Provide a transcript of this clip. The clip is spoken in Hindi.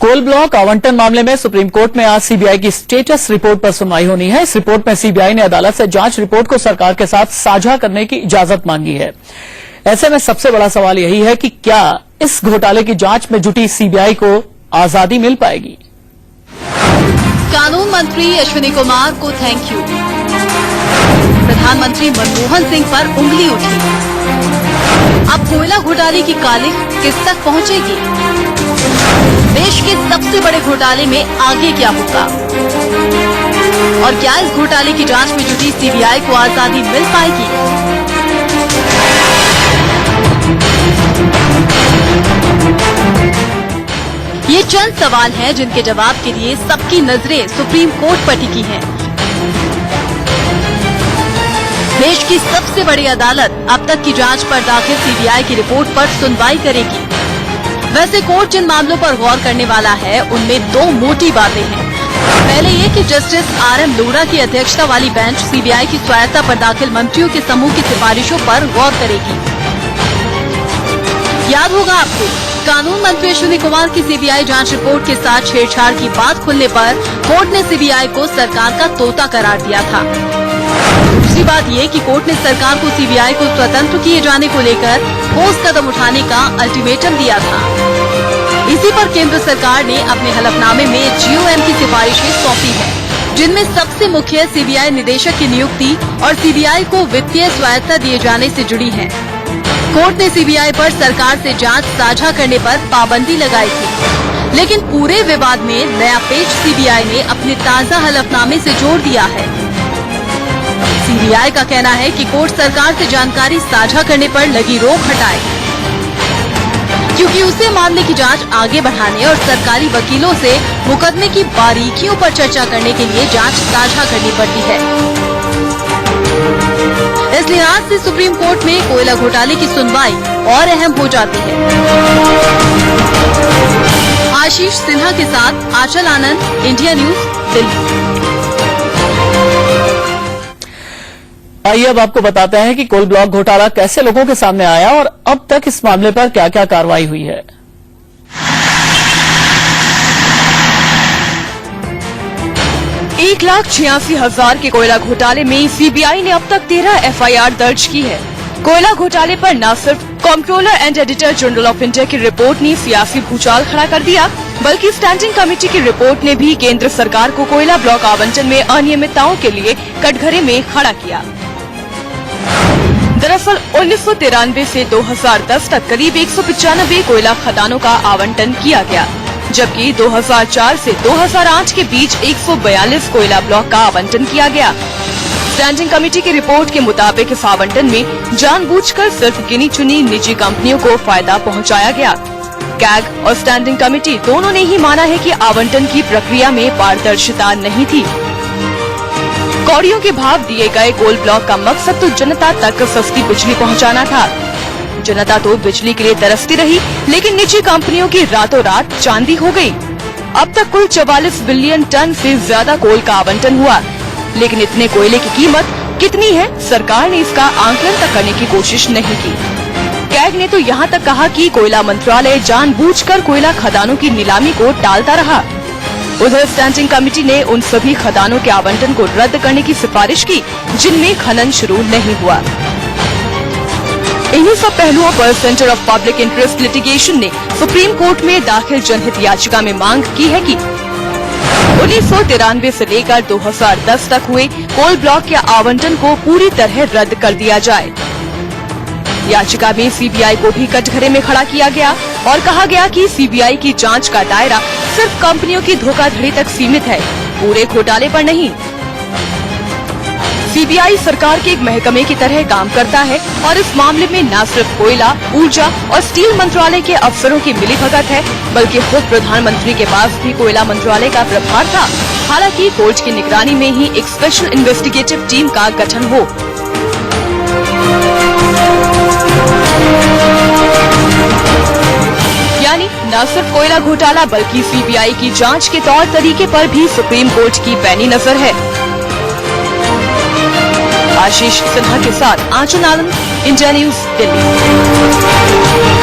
कोल ब्लॉक आवंटन मामले में सुप्रीम कोर्ट में आज सीबीआई की स्टेटस रिपोर्ट पर सुनवाई होनी है। इस रिपोर्ट में सीबीआई ने अदालत से जांच रिपोर्ट को सरकार के साथ साझा करने की इजाजत मांगी है। ऐसे में सबसे बड़ा सवाल यही है कि क्या इस घोटाले की जांच में जुटी सीबीआई को आजादी मिल पाएगी। कानून मंत्री अश्विनी कुमार को थैंक यू। प्रधानमंत्री मनमोहन सिंह पर उंगली उठी। अब कोयला घोटाले की कालिख किस तक पहुंचेगी? देश के सबसे बड़े घोटाले में आगे क्या होगा और क्या इस घोटाले की जांच में जुटी सीबीआई को आजादी मिल पाएगी? ये चंद सवाल हैं जिनके जवाब के लिए सबकी नजरें सुप्रीम कोर्ट पर टिकी हैं। देश की सबसे बड़ी अदालत अब तक की जांच पर दाखिल सीबीआई की रिपोर्ट पर सुनवाई करेगी। वैसे कोर्ट जिन मामलों पर गौर करने वाला है उनमें दो मोटी बातें हैं। पहले ये कि जस्टिस आर.एम. लोढ़ा की अध्यक्षता वाली बेंच सीबीआई की स्वायत्ता पर दाखिल मंत्रियों के समूह की सिफारिशों पर गौर करेगी। याद होगा आपको, कानून मंत्री अश्विनी कुमार की सीबीआई जांच रिपोर्ट के साथ छेड़छाड़ की बात खुलने पर कोर्ट ने सीबीआई को सरकार का तोता करार दिया था। दूसरी बात ये कि कोर्ट ने सरकार को सीबीआई को स्वतंत्र किए जाने को लेकर ठोस कदम उठाने का अल्टीमेटम दिया था। इसी पर केंद्र सरकार ने अपने हलफनामे में जीओएम की सिफारिशें सौंपी हैं, जिनमें सबसे मुख्य सीबीआई निदेशक की नियुक्ति और सीबीआई को वित्तीय स्वायत्ता दिए जाने से जुड़ी है। कोर्ट ने सीबीआई पर सरकार से जांच साझा करने पर पाबंदी लगाई थी, लेकिन पूरे विवाद में नया पेच सीबीआई ने अपने ताजा हलफनामे से जोड़ दिया है। सीबीआई का कहना है कि कोर्ट सरकार से जानकारी साझा करने पर लगी रोक हटाए, क्योंकि उसे मामले की जांच आगे बढ़ाने और सरकारी वकीलों से मुकदमे की बारीकियों पर चर्चा करने के लिए जांच साझा करनी पड़ती है। इस लिहाज से सुप्रीम कोर्ट में कोयला घोटाले की सुनवाई और अहम हो जाती है। आशीष सिन्हा के साथ आंचल आनंद, इंडिया न्यूज, दिल्ली। आइए अब आपको बताते हैं कि कोल ब्लॉक घोटाला कैसे लोगों के सामने आया और अब तक इस मामले पर क्या क्या कार्रवाई हुई है। 1,86,000 के कोयला घोटाले में सीबीआई ने अब तक 13 एफआईआर दर्ज की है। कोयला घोटाले पर न सिर्फ controller and editor general of India की रिपोर्ट ने सियासी भूचाल खड़ा कर दिया, बल्कि स्टैंडिंग कमेटी की रिपोर्ट ने भी केंद्र सरकार को कोयला ब्लॉक आवंटन में अनियमितताओं के लिए कटघरे में खड़ा किया। दरअसल 1993 से 2010 तक करीब 195 कोयला खदानों का आवंटन किया गया, जबकि 2004 से 2008 के बीच 142 कोयला ब्लॉक का आवंटन किया गया। स्टैंडिंग कमेटी की रिपोर्ट के मुताबिक इस आवंटन में जानबूझकर सिर्फ गिनी चुनी निजी कंपनियों को फायदा पहुंचाया गया। कैग और स्टैंडिंग कमेटी दोनों ने ही माना है कि आवंटन की प्रक्रिया में पारदर्शिता नहीं थी। कौड़ियों के भाव दिए गए कोल ब्लॉक का मकसद तो जनता तक सस्ती बिजली पहुंचाना था। जनता तो बिजली के लिए तरसती रही, लेकिन निजी कंपनियों की रातों रात चांदी हो गई। अब तक कुल 44 बिलियन टन से ज्यादा कोल का आवंटन हुआ, लेकिन इतने कोयले की कीमत कितनी है, सरकार ने इसका आंकलन तक करने की कोशिश नहीं की। कैग ने तो यहाँ तक कहा कि कोयला मंत्रालय जानबूझकर कोयला खदानों की नीलामी को टालता रहा। उधर स्टैंडिंग कमेटी ने उन सभी खदानों के आवंटन को रद्द करने की सिफारिश की जिनमें खनन शुरू नहीं हुआ। इन्हीं सब पहलुओं पर centre of public interest litigation ने सुप्रीम कोर्ट में दाखिल जनहित याचिका में मांग की है कि 1993 से लेकर 2010 तक हुए कोल ब्लॉक के आवंटन को पूरी तरह रद्द कर दिया जाए। याचिका में सीबीआई को भी कटघरे में खड़ा किया गया और कहा गया कि सीबीआई की जांच का दायरा सिर्फ कंपनियों की धोखाधड़ी तक सीमित है, पूरे घोटाले पर नहीं। सीबीआई सरकार के एक महकमे की तरह काम करता है और इस मामले में न सिर्फ कोयला, ऊर्जा और स्टील मंत्रालय के अफसरों की मिलीभगत है, बल्कि खुद प्रधानमंत्री के पास भी कोयला मंत्रालय का प्रभार था। हालांकि कोर्ट की निगरानी में ही एक स्पेशल इन्वेस्टिगेटिव टीम का गठन हो। यानी न सिर्फ कोयला घोटाला बल्कि सीबीआई की जांच के तौर तरीके पर भी सुप्रीम कोर्ट की पैनी नजर है। आशीष सिन्हा के साथ आंचल आनंद, इंडिया न्यूज, दिल्ली।